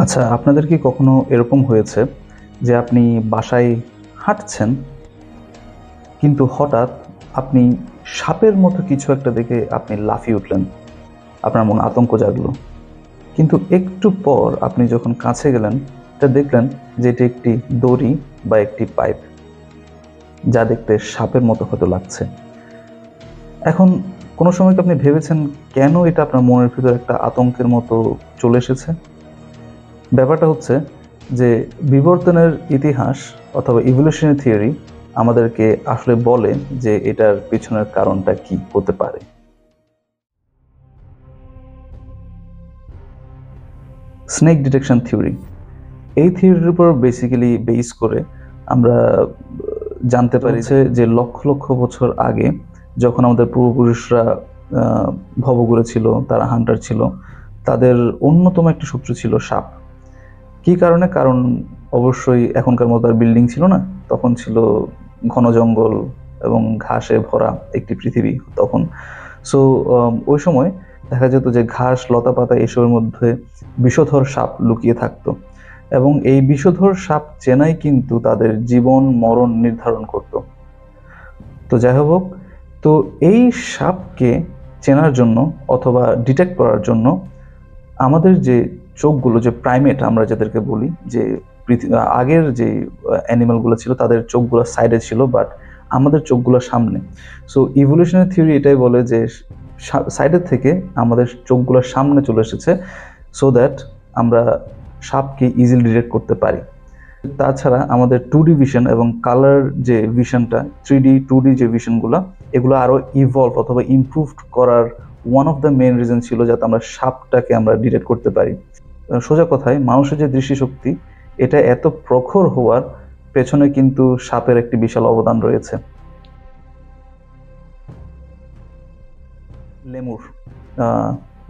আচ্ছা, আপনাদের কি কখনো এরকম হয়েছে যে আপনি বাসায় হাঁটছেন, কিন্তু হঠাৎ আপনি সাপের মতো কিছু একটা দেখে আপনি লাফিয়ে উঠলেন, আপনার মনে আতঙ্ক জাগলো, কিন্তু একটু পর আপনি যখন কাছে গেলেন তা দেখলেন যে এটি একটি দড়ি বা একটি পাইপ, যা দেখতে সাপের মতো হয়তো লাগছে। এখন কোনো সময় কি আপনি ভেবেছেন কেন এটা আপনার মনের ভিতর একটা আতঙ্কের মতো চলে এসেছে? ব্যাপারটা হচ্ছে যে বিবর্তনের ইতিহাস অথবা ইভলিউশনারি থিওরি আমাদেরকে আসলে বলে যে এটার পিছনের কারণটা কি হতে পারে। স্নেক ডিটেকশন থিওরি, এই থিওরির উপর বেসিক্যালি বেস করে আমরা জানতে পারি যে লক্ষ লক্ষ বছর আগে যখন আমাদের পূর্বপুরুষরা ভবঘুরে ছিল, তারা হান্টার ছিল, তাদের অন্যতম একটি শত্রু ছিল সাপ। কি কারণে? কারণ অবশ্যই এখনকার মতো আর বিল্ডিং ছিল না, তখন ছিল ঘন জঙ্গল এবং ঘাসে ভরা একটি পৃথিবী তখন। সো ওই সময় দেখা যেত যে ঘাস, লতা পাতা এসবের মধ্যে বিষধর সাপ লুকিয়ে থাকতো, এবং এই বিষধর সাপ চেনাই কিন্তু তাদের জীবন মরণ নির্ধারণ করত। তো যাই হোক, তো এই সাপকে চেনার জন্য অথবা ডিটেক্ট করার জন্য আমাদের যে চোখগুলো, যে প্রাইমেট আমরা যাদেরকে বলি, যে আগের যে অ্যানিমালগুলো ছিল তাদের চোখগুলো সাইডে ছিল, বাট আমাদের চোখগুলো সামনে। সো ইভলিউশনারি থিওরি এটাই বলে যে সাইডের থেকে আমাদের চোখগুলো সামনে চলে এসেছে, সো দ্যাট আমরা সাপকে ইজিলি ডিটেক্ট করতে পারি। তাছাড়া আমাদের 2D ভিশন এবং কালার যে ভিশনটা, 3D 2D যে ভিশনগুলো, এগুলো আরও ইভলভ অথবা ইমপ্রুভড করার one of the main reason ছিল যাতে আমরা সাপটাকে আমরা ডিটেক্ট করতে পারি। সোজা কথায় মানুষের যে দৃষ্টিশক্তি, এটা এত প্রখর হওয়ার পেছনে কিন্তু সাপের একটি বিশাল অবদান রয়েছে। লেমুর,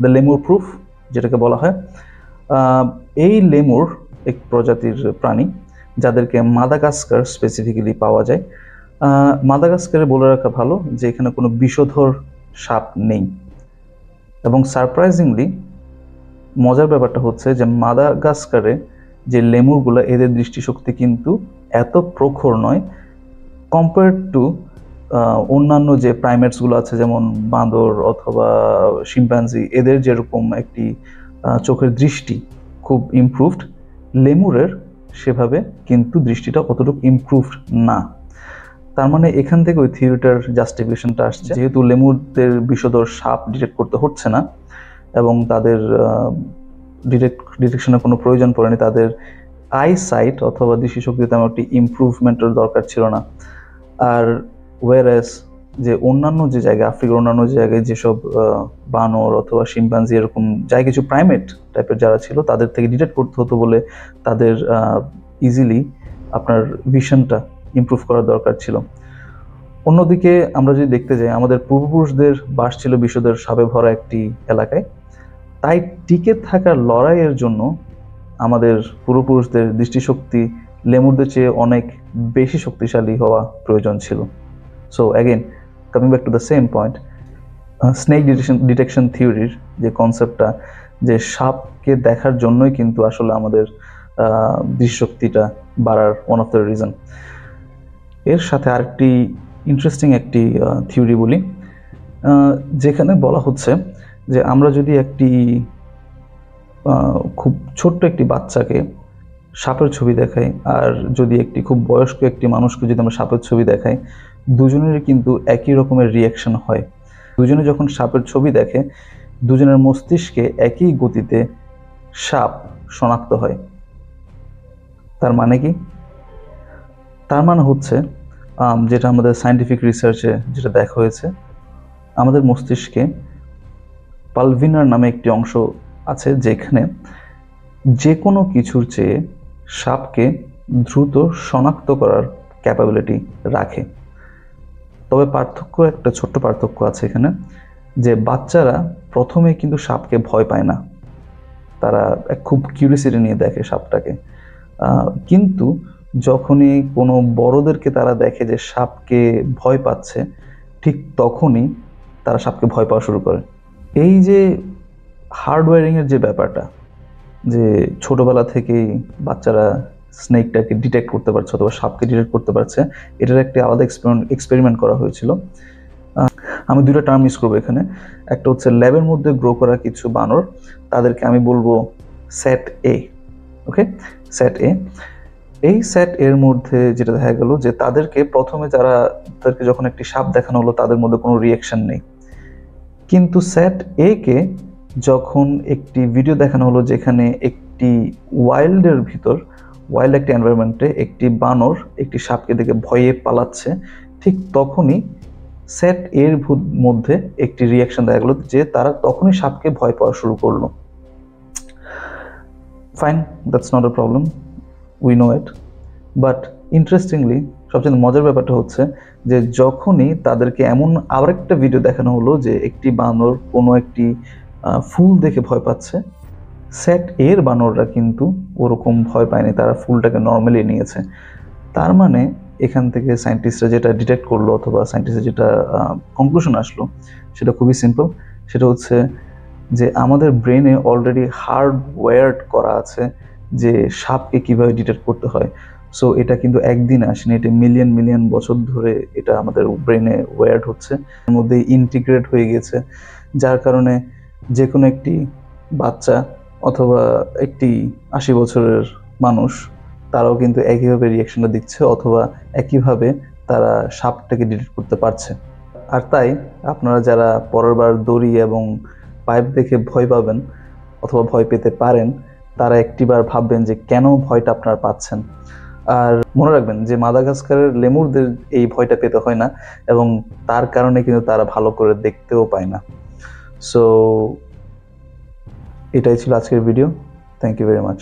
দ্য লেমুর প্রুফ যেটাকে বলা হয়, এই লেমুর এক প্রজাতির প্রাণী যাদেরকে মাদাগাস্কার স্পেসিফিক্যালি পাওয়া যায়। মাদাগাস্কারে বলে রাখা ভালো যে এখানে কোনো বিষধর সাপ নেই, এবং সারপ্রাইজিংলি মজার ব্যাপারটা হচ্ছে যে মাদাগাস্কারে যে লেমুরগুলো, এদের দৃষ্টিশক্তি কিন্তু এত প্রখর নয় কম্পেয়ার্ড টু অন্যান্য যে প্রাইমেটসগুলো আছে, যেমন বাঁদর অথবা শিম্পাঞ্জি, এদের যেরকম একটি চোখের দৃষ্টি খুব ইমপ্রুভড, লেমুরের সেভাবে কিন্তু দৃষ্টিটা অতটুকু ইমপ্রুভড না। তার মানে এখান থেকে ওই থিওরিটার জাস্টিফিকেশনটা আসছে, যেহেতু লেমুরদের বিষধর সাপ ডিটেক্ট করতে হচ্ছে না এবং তাদের ডিটেকশনের কোনো প্রয়োজন পড়েনি, তাদের আই সাইট অথবা দৃষ্টিশক্তিতে তেমন একটি ইমপ্রুভমেন্টের দরকার ছিল না। আর ওয়ারেস যে অন্যান্য যে জায়গায়, আফ্রিকার অন্যান্য যে জায়গায় যেসব বানর অথবা শিম্পাঞ্জি এরকম যাই কিছু প্রাইমেট টাইপের যারা ছিল, তাদের থেকে ডিটেক্ট করতে হতো বলে তাদের ইজিলি আপনার ভিশনটা ইমপ্রুভ করার দরকার ছিল। অন্যদিকে আমরা যদি দেখতে যাই, আমাদের পূর্বপুরুষদের বাস ছিল বিষধর সাপে ভরা একটি এলাকায়, তাই টিকে থাকার লড়াইয়ের জন্য আমাদের পূর্বপুরুষদের দৃষ্টিশক্তি লেমুরদের চেয়ে অনেক বেশি শক্তিশালী হওয়া প্রয়োজন ছিল। So again coming back to the same point, snake detection থিওরির যে কনসেপ্টটা, যে সাপকে দেখার জন্যই কিন্তু আসলে আমাদের দৃষ্টিশক্তিটা বাড়ার ওয়ান অফ দ্য রিজন। এর সাথে আরেকটি ইন্টারেস্টিং একটি থিওরি বলি, যেখানে বলা হচ্ছে যে আমরা যদি একটি খুব ছোট্ট একটি বাচ্চাকে সাপের ছবি দেখাই, আর যদি একটি খুব বয়স্ক একটি মানুষকে যদি আমরা সাপের ছবি দেখাই, দুজনেরই কিন্তু একই রকমের রিয়াকশন হয়। দুজনে যখন সাপের ছবি দেখে, দুজনের মস্তিষ্কে একই গতিতে সাপ শনাক্ত হয়। তার মানে কি? তার মানে হচ্ছে যেটা আমাদের সায়েন্টিফিক রিসার্চে যেটা দেখা হয়েছে, আমাদের মস্তিষ্কে পালভিনার নামে একটি অংশ আছে যেখানে যে কোনো কিছুর চেয়ে সাপকে দ্রুত শনাক্ত করার ক্যাপাবিলিটি রাখে। তবে একটা ছোট্ট পার্থক্য আছে এখানে, যে বাচ্চারা প্রথমে কিন্তু সাপকে ভয় পায় না, তারা খুব কিউরিয়াসিটি নিয়ে দেখে সাপটাকে, কিন্তু যখনই কোনো বড়দেরকে তারা দেখে যে সাপকে ভয় পাচ্ছে, ঠিক তখনই তারা সাপকে ভয় পাওয়া শুরু করে। এই যে হার্ডওয়্যারিংয়ের যে ব্যাপারটা, যে ছোটবেলা থেকেই বাচ্চারা স্নেকটাকে ডিটেক্ট করতে পারছে অথবা সাপকে ডিটেক্ট করতে পারছে, এটার একটি আলাদা এক্সপেরিমেন্ট করা হয়েছিল। আমি দুটো টার্ম ইউজ করবো এখানে। একটা হচ্ছে ল্যাবের মধ্যে গ্রো করা কিছু বানর, তাদেরকে আমি বলবো সেট এ। ওকে, সেট এ। এই সেট এর মধ্যে যেটা দেখা গেল যে তাদেরকে প্রথমে তাদেরকে যখন একটি সাপ দেখানো হলো তাদের মধ্যে কোনো রিয়াকশন নেই, কিন্তু সেট এ কে যখন একটি ভিডিও দেখানো হলো যেখানে একটি ওয়াইল্ড একটি এনভায়রনমেন্টে একটি বানর একটি সাপকে দেখে ভয়ে পালাচ্ছে, ঠিক তখনই সেট এর মধ্যে একটি রিয়াকশন দেখা গেলো যে তারা তখনই সাপকে ভয় পাওয়া শুরু করলো। Fine, that's not a problem, we know it. But interestingly সবচেয়ে মজার ব্যাপারটা হচ্ছে যে যখনই তাদেরকে এমন আরেকটা ভিডিও দেখানো হলো যে একটি বানর কোনো একটি ফুল দেখে ভয় পাচ্ছে, সেট এর বানররা কিন্তু ওরকম ভয় পায়নি, তারা ফুলটাকে নর্মালি নিয়েছে। তার মানে এখান থেকে সায়েন্টিস্টরা যেটা ডিটেক্ট করলো অথবা সায়েন্টিস্টরা যেটা কনক্লুশন আসলো সেটা খুবই সিম্পল। সেটা হচ্ছে যে আমাদের ব্রেনে অলরেডি হার্ডওয়্যার্ড করা আছে যে সাপকে কিভাবে ডিটেক্ট করতে হয়। সো এটা কিন্তু একদিন আসেনি, এটা মিলিয়ন মিলিয়ন বছর ধরে এটা আমাদের ব্রেনে ওয়্যার্ড হচ্ছে, এর মধ্যে ইন্টিগ্রেট হয়ে গেছে, যার কারণে যে কোনো একটি বাচ্চা অথবা একটি ৮০ বছরের মানুষ তারাও কিন্তু একইভাবে রিয়াকশনটা দিচ্ছে অথবা একইভাবে তারা সাপটাকে ডিটেক্ট করতে পারছে। আর তাই আপনারা যারা পরের বার দড়ি এবং পাইপ দেখে ভয় পাবেন অথবা ভয় পেতে পারেন, তারা একটিবার ভাববেন যে কেন ভয়টা আপনারা পাচ্ছেন। আর মনে রাখবেন যে মাদাগাস্কারের লেমুরদের এই ভয়টা পেতে হয় না এবং তার কারণে কিন্তু তারা ভালো করে দেখতেও পায় না। সো এটাই ছিল আজকের ভিডিও। Thank you very much.